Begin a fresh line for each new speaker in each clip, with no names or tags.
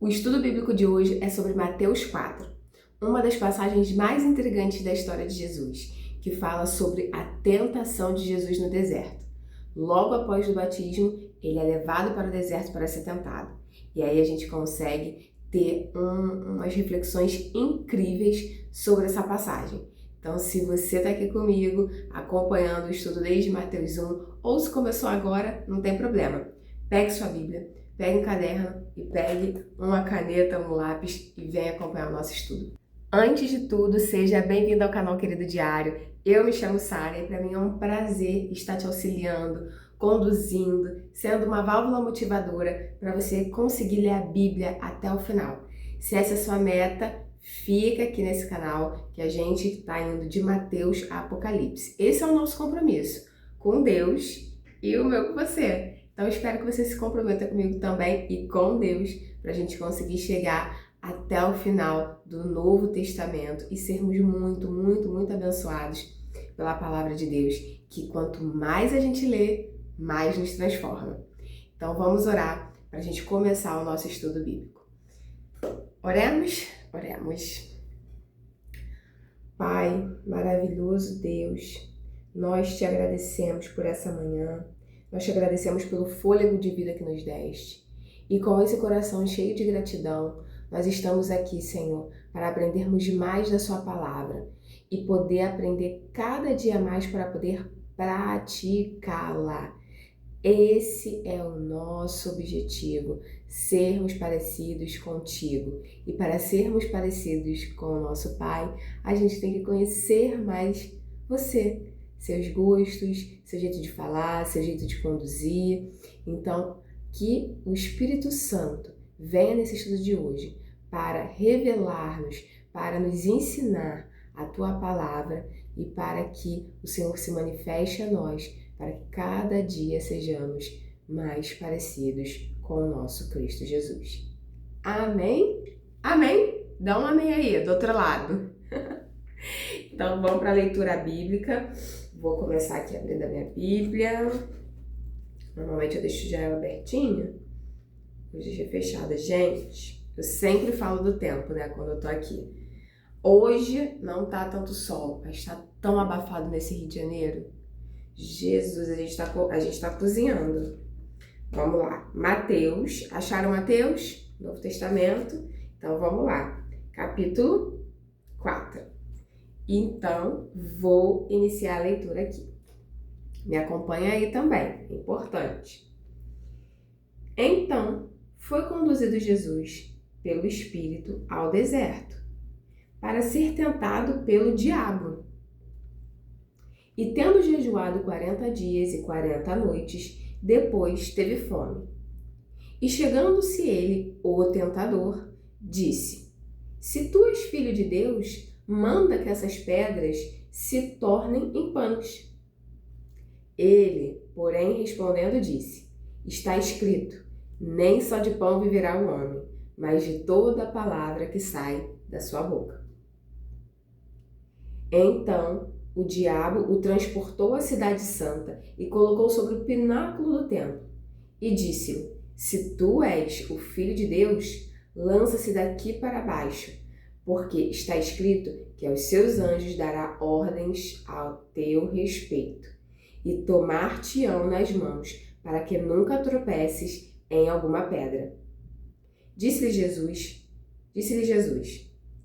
O estudo bíblico de hoje é sobre Mateus 4, uma das passagens mais intrigantes da história de Jesus, que fala sobre a tentação de Jesus no deserto. Logo após o batismo, ele é levado para o deserto para ser tentado. E aí a gente consegue ter umas reflexões incríveis sobre essa passagem. Então, se você está aqui comigo, acompanhando o estudo desde Mateus 1, ou se começou agora, não tem problema. Pegue sua Bíblia, pegue um caderno e pegue uma caneta, um lápis e venha acompanhar o nosso estudo. Antes de tudo, seja bem-vindo ao canal Querido Diário. Eu me chamo Sara e para mim é um prazer estar te auxiliando, conduzindo, sendo uma válvula motivadora para você conseguir ler a Bíblia até o final. Se essa é a sua meta, fica aqui nesse canal que a gente está indo de Mateus a Apocalipse. Esse é o nosso compromisso com Deus e o meu com você. Então, eu espero que você se comprometa comigo também e com Deus para a gente conseguir chegar até o final do Novo Testamento e sermos muito abençoados pela palavra de Deus, que quanto mais a gente lê, mais nos transforma. Então, vamos orar para a gente começar o nosso estudo bíblico. Oremos? Oremos. Pai, maravilhoso Deus, nós te agradecemos por essa manhã. Nós te agradecemos pelo fôlego de vida que nos deste. E com esse coração cheio de gratidão, nós estamos aqui, Senhor, para aprendermos mais da sua palavra e poder aprender cada dia mais para poder praticá-la. Esse é o nosso objetivo, sermos parecidos contigo. E para sermos parecidos com o nosso Pai, a gente tem que conhecer mais você. Seus gostos, seu jeito de falar, seu jeito de conduzir. Então, que o Espírito Santo venha nesse estudo de hoje para revelar-nos, para nos ensinar a Tua palavra e para que o Senhor se manifeste a nós, para que cada dia sejamos mais parecidos com o nosso Cristo Jesus. Amém? Amém? Dá um amém aí, do outro lado. Então, vamos para a leitura bíblica. Vou começar aqui abrindo a minha Bíblia. Normalmente eu deixo já ela abertinha. Vou deixar fechada. Gente, eu sempre falo do tempo, né? Quando eu tô aqui. Hoje não tá tanto sol, mas tá tão abafado nesse Rio de Janeiro. Jesus, a gente tá cozinhando. Vamos lá. Mateus. Acharam Mateus? Novo Testamento. Então vamos lá. Capítulo 4. Então, vou iniciar a leitura aqui. Me acompanha aí também, é importante. Então, foi conduzido Jesus pelo Espírito ao deserto, para ser tentado pelo diabo. E tendo jejuado 40 dias e 40 noites, depois teve fome. E chegando-se ele, o tentador, disse: Se tu és filho de Deus, manda que essas pedras se tornem em pães. Ele, porém, respondendo, disse: Está escrito, nem só de pão viverá o homem, mas de toda a palavra que sai da sua boca. Então, o diabo o transportou à cidade santa e colocou sobre o pináculo do templo. E disse-lhe: Se tu és o filho de Deus, lança-se daqui para baixo, porque está escrito que aos seus anjos dará ordens ao teu respeito, e tomar-te-ão nas mãos, para que nunca tropeces em alguma pedra. Disse-lhe Jesus,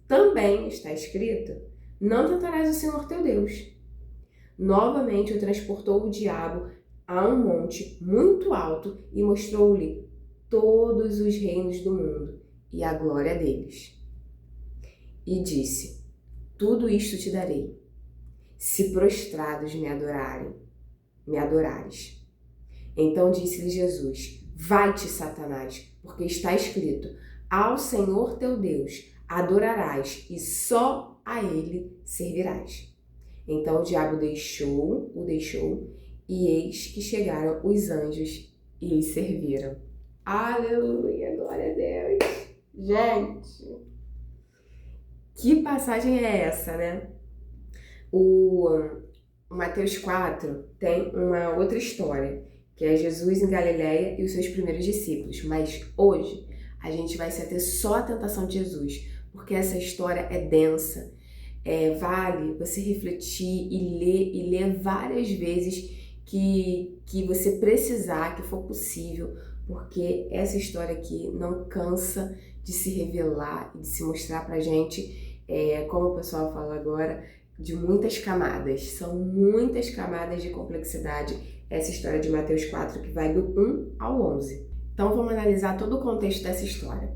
também está escrito, não tentarás o Senhor teu Deus. Novamente o transportou o diabo a um monte muito alto e mostrou-lhe todos os reinos do mundo e a glória deles. E disse: Tudo isto te darei, se prostrados me adorares. Então disse-lhe Jesus: Vai-te, Satanás, porque está escrito: Ao Senhor teu Deus adorarás e só a ele servirás. Então o diabo o deixou, e eis que chegaram os anjos e lhe serviram. Aleluia, glória a Deus. Gente, que passagem é essa, né? O Mateus 4 tem uma outra história, que é Jesus em Galileia e os seus primeiros discípulos. Mas hoje a gente vai se ater só à tentação de Jesus, porque essa história é densa. Vale você refletir e ler várias vezes que você precisar, que for possível, porque essa história aqui não cansa de se revelar e de se mostrar pra gente, como o pessoal fala agora, de muitas camadas. São muitas camadas de complexidade essa história de Mateus 4, que vai do 1 ao 11. Então vamos analisar todo o contexto dessa história.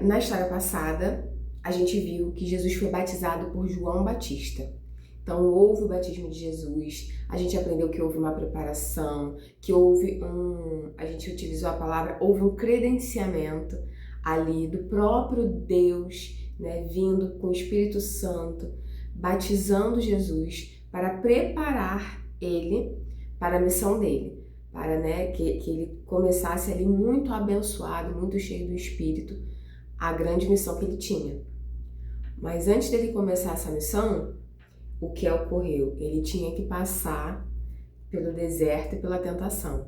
Na história passada, a gente viu que Jesus foi batizado por João Batista. Então houve o batismo de Jesus, a gente aprendeu que houve uma preparação, que a gente utilizou a palavra, houve um credenciamento ali do próprio Deus, né, vindo com o Espírito Santo, batizando Jesus para preparar ele para a missão dele, para, né, que ele começasse ali muito abençoado, muito cheio do Espírito, a grande missão que ele tinha. Mas antes dele começar essa missão, o que ocorreu? Ele tinha que passar pelo deserto e pela tentação.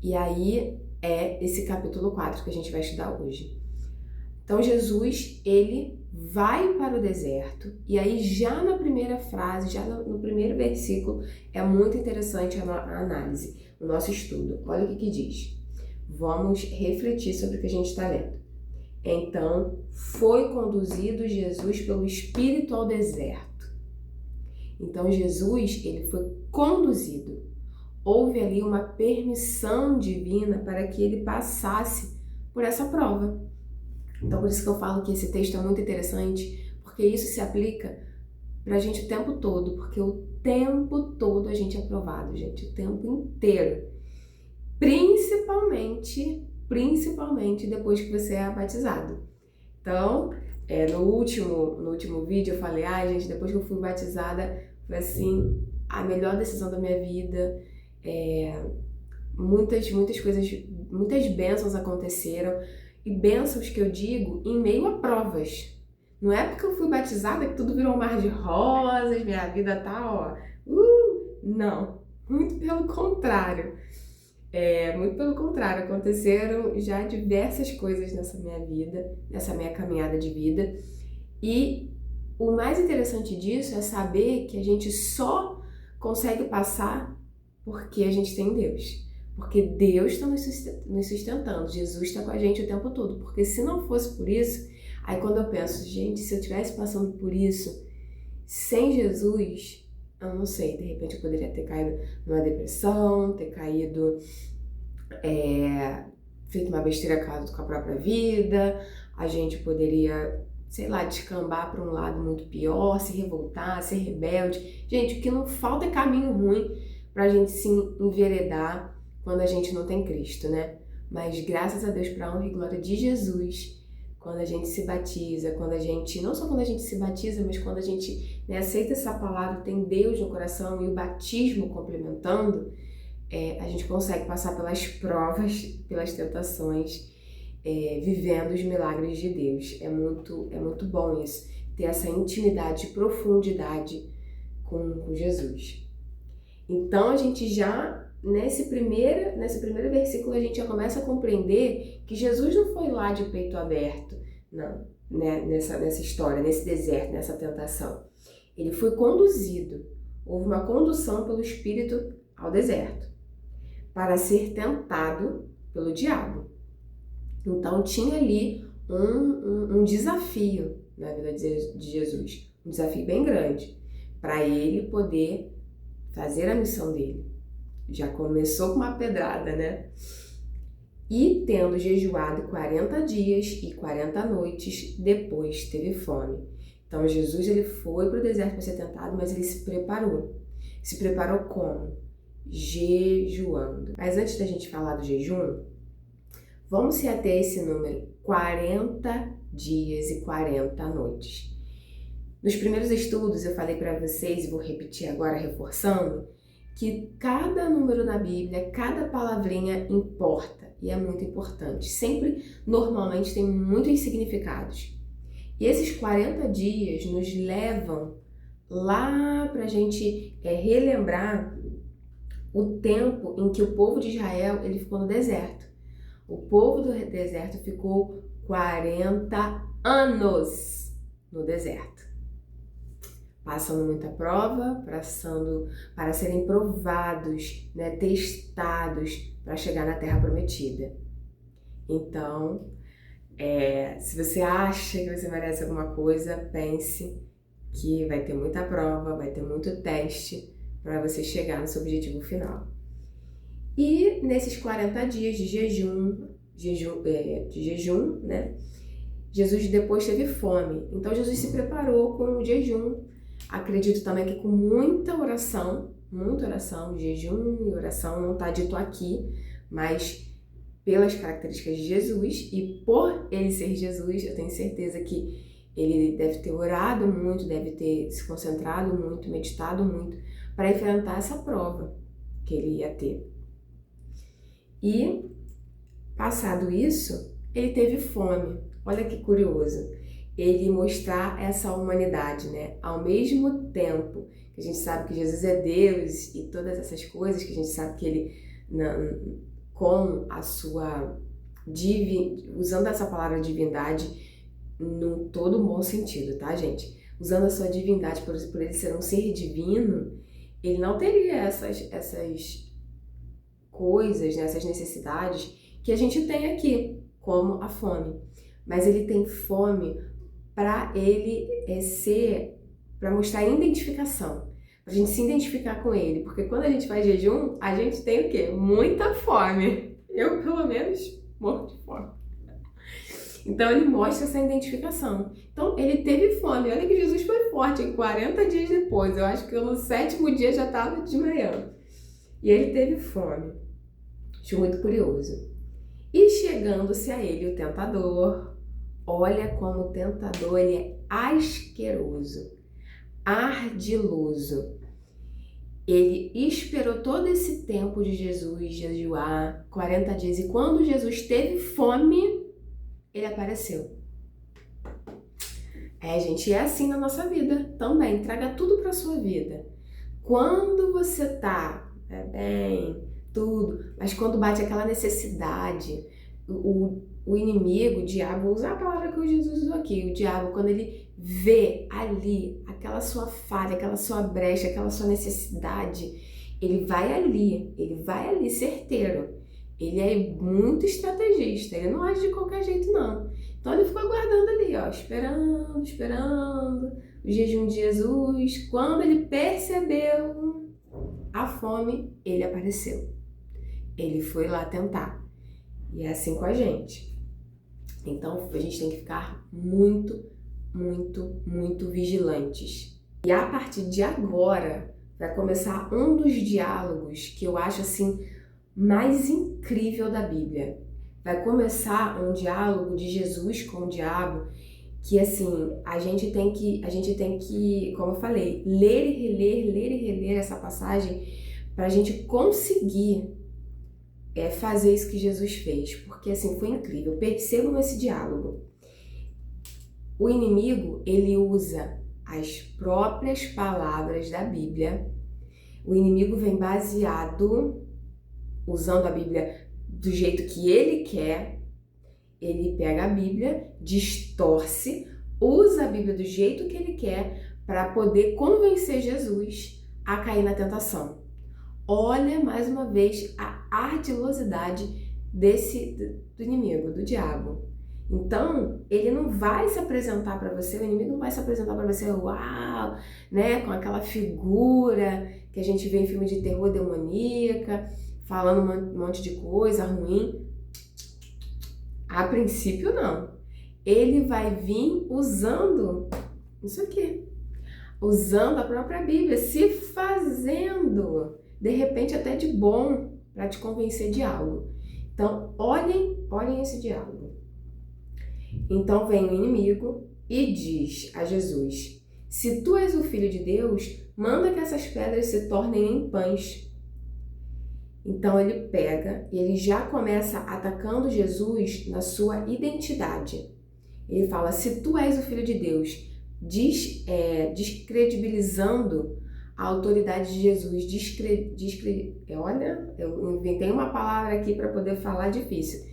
E aí é esse capítulo 4 que a gente vai estudar hoje. Então Jesus, ele vai para o deserto, e aí já na primeira frase, já no primeiro versículo, é muito interessante a análise, o nosso estudo. Olha o que diz. Vamos refletir sobre o que a gente está lendo. Então, foi conduzido Jesus pelo Espírito ao deserto. Então, Jesus, ele foi conduzido. Houve ali uma permissão divina para que ele passasse por essa prova. Então, por isso que eu falo que esse texto é muito interessante, porque isso se aplica pra gente o tempo todo, porque o tempo todo a gente é provado, gente, o tempo inteiro. Principalmente depois que você é batizado. Então, no último vídeo eu falei, gente, depois que eu fui batizada, foi assim, a melhor decisão da minha vida. Muitas coisas, muitas bênçãos aconteceram, e bênçãos que eu digo em meio a provas. Não é porque eu fui batizada que tudo virou um mar de rosas, minha vida tá, não, muito pelo contrário. Muito pelo contrário, aconteceram já diversas coisas nessa minha vida, nessa minha caminhada de vida. E o mais interessante disso é saber que a gente só consegue passar porque a gente tem Deus. Porque Deus está nos sustentando, Jesus está com a gente o tempo todo. Porque se não fosse por isso, aí quando eu penso, gente, se eu estivesse passando por isso sem Jesus, eu não sei, de repente eu poderia ter caído numa depressão, ter caído, feito uma besteira com a própria vida, a gente poderia, sei lá, descambar para um lado muito pior, se revoltar, ser rebelde. Gente, o que não falta é caminho ruim pra gente se enveredar quando a gente não tem Cristo, né? Mas graças a Deus, para a honra e glória de Jesus, quando a gente se batiza, não só quando a gente se batiza, mas quando a gente, né, aceita essa palavra, tem Deus no coração e o batismo complementando, a gente consegue passar pelas provas, pelas tentações, vivendo os milagres de Deus. É muito bom isso, ter essa intimidade, profundidade com Jesus. Então a gente já, nesse primeiro versículo, a gente já começa a compreender que Jesus não foi lá de peito aberto, não, né, nessa história, nesse deserto, nessa tentação. Ele foi conduzido, houve uma condução pelo Espírito ao deserto, para ser tentado pelo diabo. Então tinha ali um desafio na vida de Jesus, um desafio bem grande, para ele poder fazer a missão dele. Já começou com uma pedrada, né? E tendo jejuado 40 dias e 40 noites, depois teve fome. Então Jesus, ele foi para o deserto para ser tentado, mas ele se preparou. Se preparou como? Jejuando. Mas antes da gente falar do jejum, vamos se ater a esse número, 40 dias e 40 noites. Nos primeiros estudos eu falei para vocês, e vou repetir agora reforçando, que cada número na Bíblia, cada palavrinha importa, e é muito importante. Sempre, normalmente, tem muitos significados. E esses 40 dias nos levam lá para a gente relembrar o tempo em que o povo de Israel ele ficou no deserto. O povo do deserto ficou 40 anos no deserto, passando muita prova, passando para serem provados, né, testados para chegar na Terra Prometida. Então, se você acha que você merece alguma coisa, pense que vai ter muita prova, vai ter muito teste para você chegar no seu objetivo final. E nesses 40 dias de jejum, né? Jesus depois teve fome. Então Jesus se preparou com o jejum. Acredito também que com muita oração, jejum e oração, não está dito aqui, mas pelas características de Jesus e por ele ser Jesus, eu tenho certeza que ele deve ter orado muito, deve ter se concentrado muito, meditado muito para enfrentar essa prova que ele ia ter. E, passado isso, ele teve fome. Olha que curioso. Ele mostrar essa humanidade, né? Ao mesmo tempo que a gente sabe que Jesus é Deus e todas essas coisas, que a gente sabe que ele, com a sua usando essa palavra divindade no todo bom sentido, tá, gente? Usando a sua divindade por ele ser um ser divino, ele não teria essas coisas, né, essas necessidades que a gente tem aqui, como a fome. Mas ele tem fome para ele para mostrar identificação, pra gente se identificar com ele, porque quando a gente faz jejum, a gente tem o quê? Muita fome. Eu, pelo menos, morro de fome. Então ele mostra essa identificação. Então ele teve fome. Olha que Jesus foi forte, 40 dias depois. Eu acho que eu no 7º dia já estava desmaiando. E ele teve fome. Acho muito curioso. E chegando-se a ele o tentador, olha como o tentador ele é asqueroso, ardiloso. Ele esperou todo esse tempo de Jesus jejuar, 40 dias, e quando Jesus teve fome, ele apareceu. Gente, é assim na nossa vida também. Traga tudo para sua vida. Quando você tá bem, tudo, mas quando bate aquela necessidade, o inimigo, o diabo, vou usar a palavra que o Jesus usou aqui, o diabo, quando ele vê ali aquela sua falha, aquela sua brecha, aquela sua necessidade, ele vai ali certeiro. Ele é muito estrategista, ele não age de qualquer jeito, não. Então ele ficou aguardando ali, ó, esperando o jejum de Jesus. Quando ele percebeu a fome, ele apareceu. Ele foi lá tentar. E é assim com a gente. Então a gente tem que ficar muito, muito, muito vigilantes. E a partir de agora, vai começar um dos diálogos que eu acho assim mais incrível da Bíblia. Vai começar um diálogo de Jesus com o diabo que assim, a gente tem que, como eu falei, ler e reler essa passagem para a gente conseguir fazer isso que Jesus fez, porque assim, foi incrível. Percebam esse diálogo. O inimigo, ele usa as próprias palavras da Bíblia. O inimigo vem usando a Bíblia do jeito que ele quer. Ele pega a Bíblia, distorce, usa a Bíblia do jeito que ele quer para poder convencer Jesus a cair na tentação. Olha mais uma vez a ardilosidade do inimigo, do diabo. Então, ele não vai se apresentar para você, o inimigo não vai se apresentar para você, uau, né, com aquela figura que a gente vê em filme de terror demoníaca, falando um monte de coisa ruim. A princípio, não. Ele vai vir usando isso aqui, usando a própria Bíblia, se fazendo, de repente, até de bom, para te convencer de algo. Então, olhem esse diálogo. Então vem o inimigo e diz a Jesus: se tu és o Filho de Deus, manda que essas pedras se tornem em pães. Então ele pega e ele já começa atacando Jesus na sua identidade. Ele fala: se tu és o Filho de Deus, descredibilizando a autoridade de Jesus. Olha, eu inventei uma palavra aqui para poder falar difícil.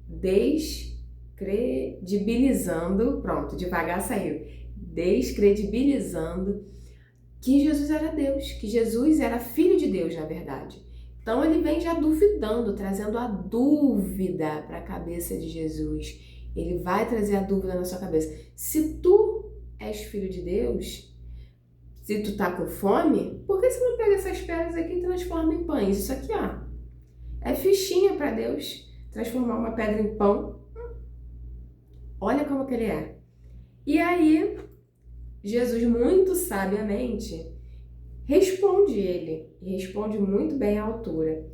descredibilizando, pronto, devagar saiu, descredibilizando que Jesus era Deus, que Jesus era filho de Deus, na verdade. Então ele vem já duvidando, trazendo a dúvida para a cabeça de Jesus. Ele vai trazer a dúvida na sua cabeça. Se tu és filho de Deus, se tu tá com fome, por que você não pega essas pedras aqui e transforma em pães? Isso aqui, ó, é fichinha para Deus. Transformar uma pedra em pão. Olha como que ele é. E aí, Jesus, muito sabiamente, responde ele. E responde muito bem à altura.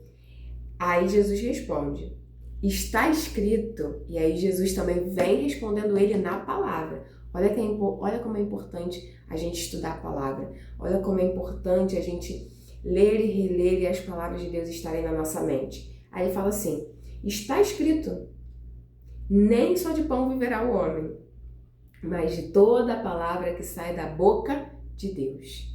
Aí Jesus responde, está escrito. E aí Jesus também vem respondendo ele na palavra. Olha como é importante a gente estudar a palavra. Olha como é importante a gente ler e reler e as palavras de Deus estarem na nossa mente. Aí ele fala assim, está escrito, nem só de pão viverá o homem, mas de toda a palavra que sai da boca de Deus.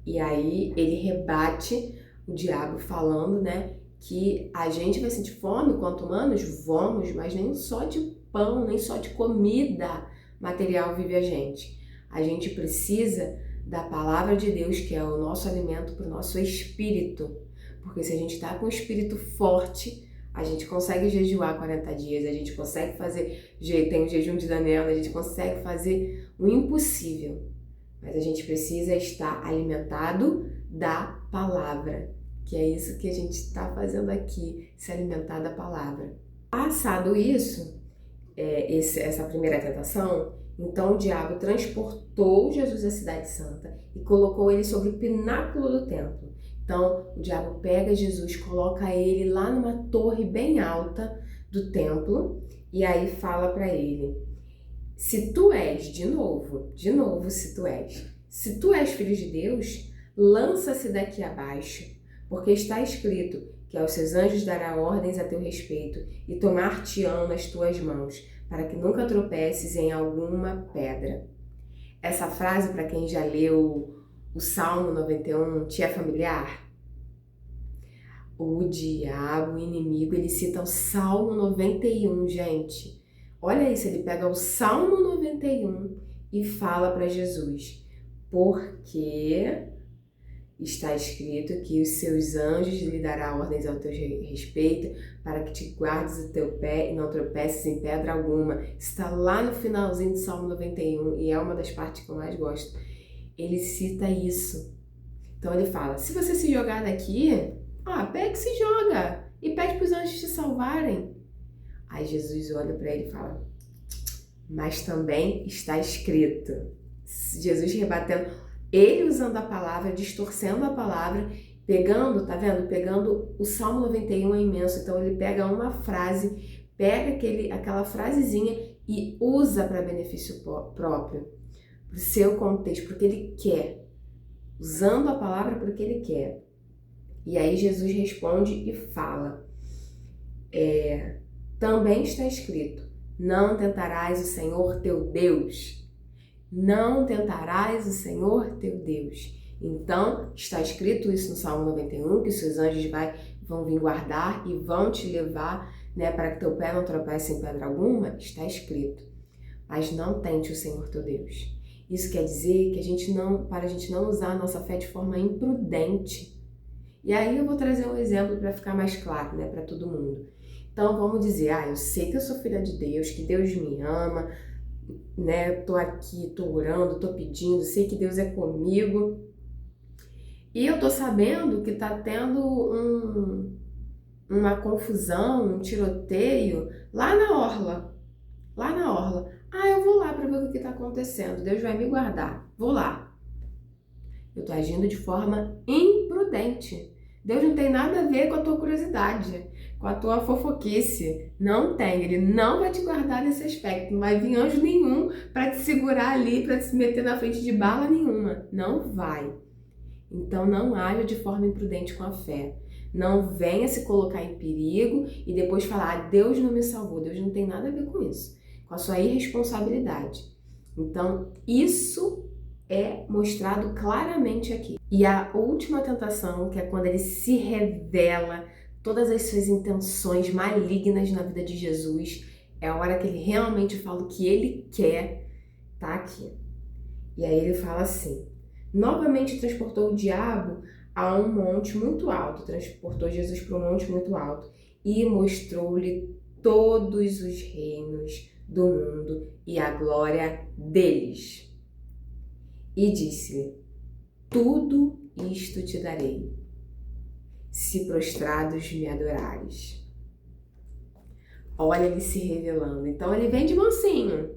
E aí ele rebate o diabo falando, né, que a gente vai sentir fome quanto humanos? Vamos, mas nem só de pão, nem só de comida material vive a gente. A gente precisa da palavra de Deus, que é o nosso alimento para o nosso espírito. Porque se a gente está com o espírito forte, a gente consegue jejuar 40 dias, a gente consegue fazer, tem o jejum de Daniel, a gente consegue fazer o impossível. Mas a gente precisa estar alimentado da palavra, que é isso que a gente está fazendo aqui, se alimentar da palavra. Passado isso, essa primeira tentação, então o diabo transportou Jesus à cidade santa e colocou ele sobre o pináculo do templo. Então o diabo pega Jesus, coloca ele lá numa torre bem alta do templo e aí fala para ele, se tu és, de novo, se tu és filho de Deus, lança-se daqui abaixo, porque está escrito que aos seus anjos dará ordens a teu respeito e tomar-te-ão nas tuas mãos, para que nunca tropeces em alguma pedra. Essa frase, para quem já leu o Salmo 91, te é familiar? O diabo, o inimigo, ele cita o Salmo 91, gente. Olha isso, ele pega o Salmo 91 e fala para Jesus, porque está escrito que os seus anjos lhe dará ordens ao teu respeito para que te guardes o teu pé e não tropeces em pedra alguma. Está lá no finalzinho do Salmo 91 e é uma das partes que eu mais gosto. Ele cita isso. Então ele fala, se você se jogar daqui, pega e se joga e pede para os anjos te salvarem. Aí Jesus olha para ele e fala, mas também está escrito. Jesus rebatendo, ele usando a palavra, distorcendo a palavra, pegando, tá vendo? Pegando o Salmo 91 é imenso, então ele pega uma frase, pega aquela frasezinha e usa para benefício próprio, para o seu contexto, porque ele quer, usando a palavra porque ele quer. E aí Jesus responde e fala, também está escrito, não tentarás o Senhor teu Deus. Não tentarás o Senhor teu Deus. Então, está escrito isso no Salmo 91, que os seus anjos vão vir guardar e vão te levar, né, para que teu pé não tropece em pedra alguma. Está escrito. Mas não tente o Senhor teu Deus. Isso quer dizer que para a gente não usar a nossa fé de forma imprudente. E aí eu vou trazer um exemplo para ficar mais claro, né, para todo mundo. Então, vamos dizer, eu sei que eu sou filha de Deus, que Deus me ama, né? Tô aqui, tô orando, tô pedindo, sei que Deus é comigo. E eu tô sabendo que tá tendo uma confusão, um tiroteio lá na orla. Eu vou lá para ver o que tá acontecendo. Deus vai me guardar. Vou lá. Eu tô agindo de forma imprudente. Deus não tem nada a ver com a tua curiosidade, com a tua fofoquice. Não tem, ele não vai te guardar nesse aspecto. Não vai vir anjo nenhum para te segurar ali, para te meter na frente de bala nenhuma. Não vai. Então não haja de forma imprudente com a fé. Não venha se colocar em perigo e depois falar, Deus não me salvou. Deus não tem nada a ver com isso, com a sua irresponsabilidade. Então isso é mostrado claramente aqui. E a última tentação, que é quando ele se revela todas as suas intenções malignas na vida de Jesus. É a hora que ele realmente fala o que ele quer, tá aqui. E aí ele fala assim: novamente transportou o diabo a um monte muito alto, transportou Jesus para um monte muito alto e mostrou-lhe todos os reinos do mundo e a glória deles. E disse-lhe: tudo isto te darei, se prostrados me adorares. Olha ele se revelando. Então ele vem de mansinho,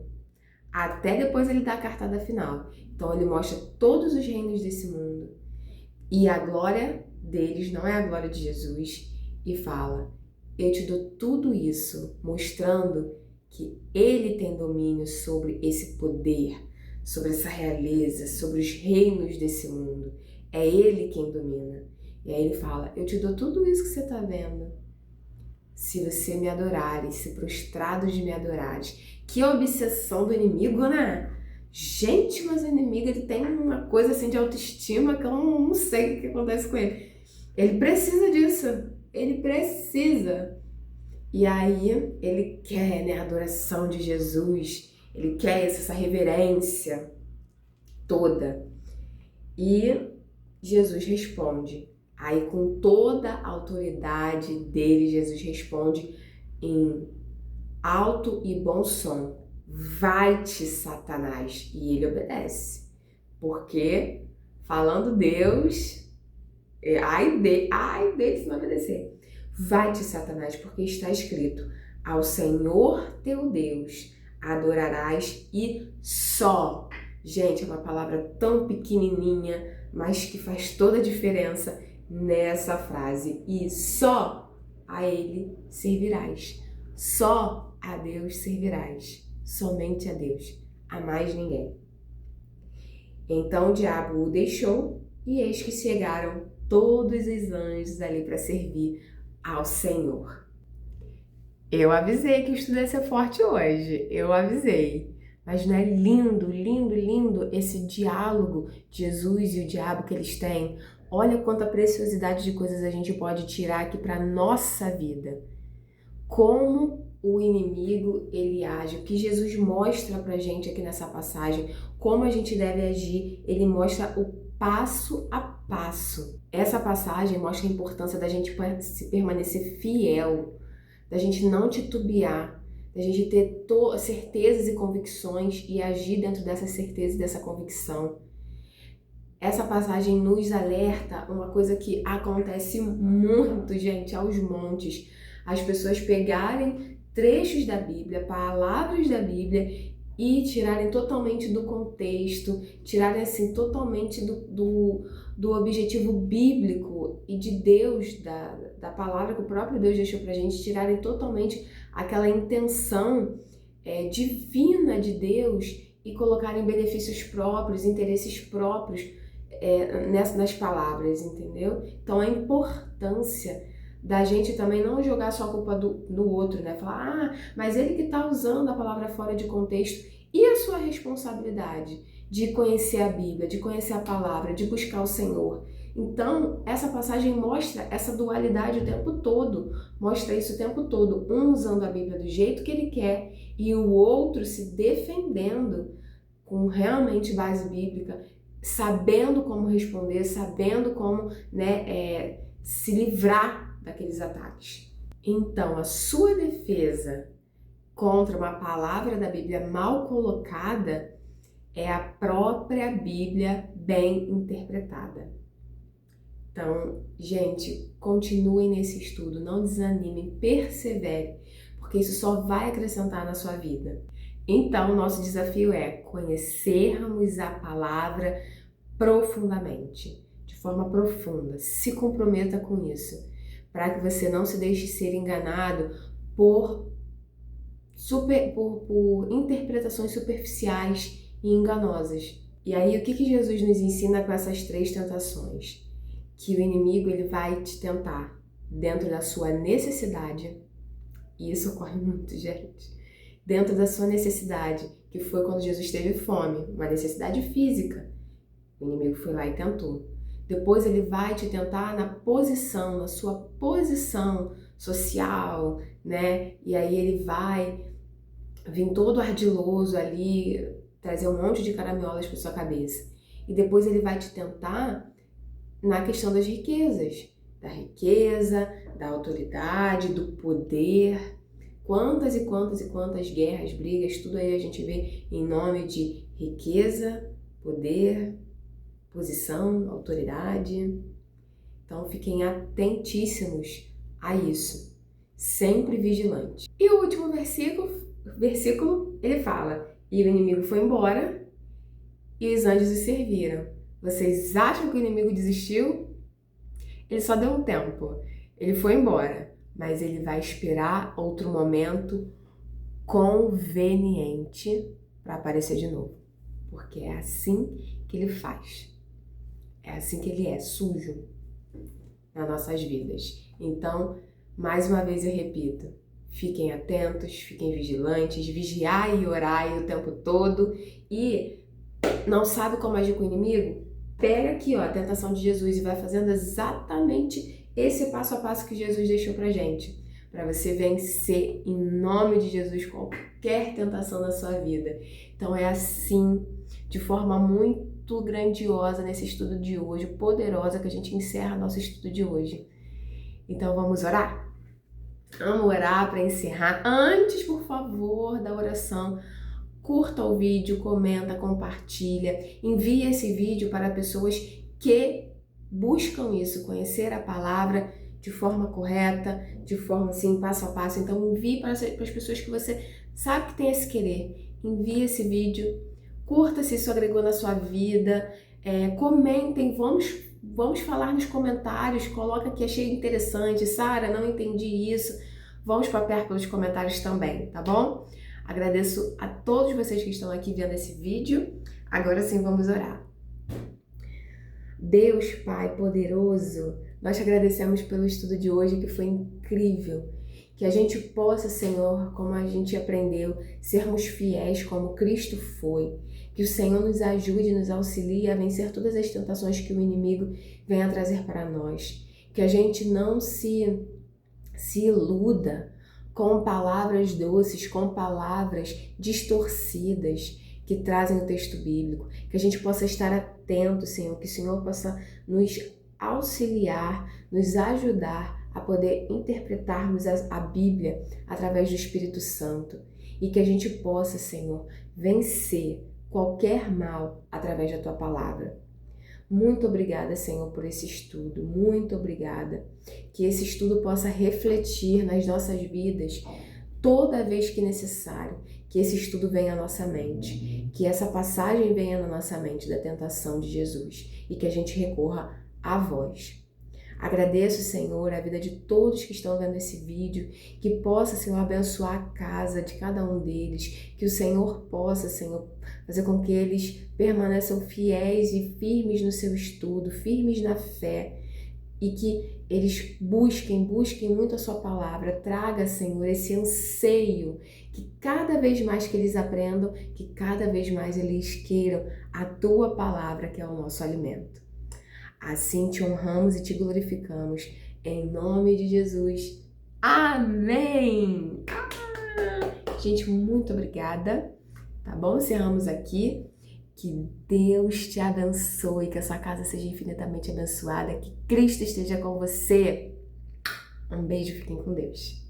até depois ele dá a cartada final. Então ele mostra todos os reinos desse mundo e a glória deles não é a glória de Jesus, e fala: eu te dou tudo isso, mostrando que ele tem domínio sobre esse poder, sobre essa realeza, sobre os reinos desse mundo. É ele quem domina. E aí ele fala: eu te dou tudo isso que você está vendo, se você me adorares, se prostrados de me adorares. Que obsessão do inimigo, né? Gente, mas o inimigo ele tem uma coisa assim de autoestima que eu não sei o que acontece com ele. Ele precisa disso. Ele precisa. E aí ele quer, né, a adoração de Jesus. Ele quer essa reverência toda. E Jesus responde. Aí, com toda a autoridade dele, Jesus responde em alto e bom som: vai-te, Satanás. E ele obedece. Porque, falando Deus, ai dele se não obedecer. Vai-te, Satanás, porque está escrito: ao Senhor teu Deus adorarás e só. Gente, é uma palavra tão pequenininha, mas que faz toda a diferença nessa frase. E só a ele servirás. Só a Deus servirás. Somente a Deus. A mais ninguém. Então o diabo o deixou e eis que chegaram todos os anjos ali para servir ao Senhor. Eu avisei que o estudo ia ser forte hoje. Eu avisei. Mas não é lindo, lindo, lindo esse diálogo de Jesus e o diabo que eles têm? Olha quanta preciosidade de coisas a gente pode tirar aqui para a nossa vida. Como o inimigo ele age, o que Jesus mostra pra gente aqui nessa passagem, como a gente deve agir, ele mostra o passo a passo. Essa passagem mostra a importância da gente permanecer fiel, da gente não titubear, da gente ter certezas e convicções e agir dentro dessa certeza e dessa convicção. Essa passagem nos alerta uma coisa que acontece muito, gente, aos montes. As pessoas pegarem trechos da Bíblia, palavras da Bíblia e tirarem totalmente do contexto, tirarem assim totalmente do objetivo bíblico e de Deus, da palavra que o próprio Deus deixou pra gente, tirarem totalmente aquela intenção divina de Deus e colocarem benefícios próprios, interesses próprios nas palavras, entendeu? Então a importância da gente também não jogar só a culpa no outro, né? Falar, mas ele que tá usando a palavra fora de contexto. E a sua responsabilidade de conhecer a Bíblia, de conhecer a palavra, de buscar o Senhor. Então, essa passagem mostra essa dualidade o tempo todo, mostra isso o tempo todo, um usando a Bíblia do jeito que ele quer e o outro se defendendo com realmente base bíblica, sabendo como responder, sabendo como, né, se livrar daqueles ataques. Então, a sua defesa contra uma palavra da Bíblia mal colocada é a própria Bíblia bem interpretada. Então, gente, continuem nesse estudo, não desanimem, perseverem, porque isso só vai acrescentar na sua vida. Então, o nosso desafio é conhecermos a palavra profundamente, de forma profunda. Se comprometa com isso, para que você não se deixe ser enganado por interpretações superficiais e enganosas. E aí, o que Jesus nos ensina com essas 3 tentações? Que o inimigo ele vai te tentar dentro da sua necessidade, e isso ocorre muito, gente, dentro da sua necessidade, que foi quando Jesus teve fome, uma necessidade física. O inimigo foi lá e tentou. Depois ele vai te tentar na sua posição social, né? E aí ele vai vir todo ardiloso ali, trazer um monte de caraminholas para sua cabeça. E depois ele vai te tentar na questão das riquezas, da riqueza, da autoridade, do poder. Quantas e quantas e quantas guerras, brigas, tudo aí a gente vê em nome de riqueza, poder, posição, autoridade. Então fiquem atentíssimos a isso, sempre vigilantes. E o último versículo, ele fala: e o inimigo foi embora e os anjos o serviram. Vocês acham que o inimigo desistiu? Ele só deu um tempo, ele foi embora, mas ele vai esperar outro momento conveniente para aparecer de novo, porque é assim que ele faz. É assim que ele é, sujo nas nossas vidas. Então, mais uma vez eu repito, fiquem atentos, fiquem vigilantes, vigiai e orai o tempo todo. E não sabe como agir com o inimigo? Pega aqui, ó, a tentação de Jesus e vai fazendo exatamente esse passo a passo que Jesus deixou pra gente, para você vencer em nome de Jesus qualquer tentação na sua vida. Então é assim, de forma muito grandiosa nesse estudo de hoje, poderosa, que a gente encerra nosso estudo de hoje. Então vamos orar? Vamos orar para encerrar. Antes, por favor, da oração, curta o vídeo, comenta, compartilha, envie esse vídeo para pessoas que buscam isso, conhecer a palavra de forma correta, de forma assim, passo a passo. Então envie para as pessoas que você sabe que tem esse querer. Envie esse vídeo, curta se isso agregou na sua vida, comentem, vamos falar nos comentários, coloca que achei interessante, Sara, não entendi isso. Vamos papear pelos comentários também, tá bom? Agradeço a todos vocês que estão aqui vendo esse vídeo. Agora sim, vamos orar. Deus, Pai poderoso, nós te agradecemos pelo estudo de hoje, que foi incrível. Que a gente possa, Senhor, como a gente aprendeu, sermos fiéis como Cristo foi. Que o Senhor nos ajude, nos auxilie a vencer todas as tentações que o inimigo venha trazer para nós. Que a gente não se iluda com palavras doces, com palavras distorcidas que trazem o texto bíblico. Que a gente possa estar atento, Senhor, que o Senhor possa nos auxiliar, nos ajudar a poder interpretarmos a Bíblia através do Espírito Santo. E que a gente possa, Senhor, vencer qualquer mal através da Tua palavra. Muito obrigada, Senhor, por esse estudo. Muito obrigada. Que esse estudo possa refletir nas nossas vidas toda vez que necessário. Que esse estudo venha à nossa mente. Que essa passagem venha na nossa mente da tentação de Jesus. E que a gente recorra a vós. Agradeço, Senhor, a vida de todos que estão vendo esse vídeo, que possa, Senhor, abençoar a casa de cada um deles, que o Senhor possa, Senhor, fazer com que eles permaneçam fiéis e firmes no seu estudo, firmes na fé, e que eles busquem muito a sua palavra. Traga, Senhor, esse anseio, que cada vez mais que eles aprendam, que cada vez mais eles queiram a tua palavra, que é o nosso alimento. Assim te honramos e te glorificamos, em nome de Jesus. Amém! Gente, muito obrigada, tá bom? Encerramos aqui. Que Deus te abençoe, que a sua casa seja infinitamente abençoada, que Cristo esteja com você. Um beijo, fiquem com Deus.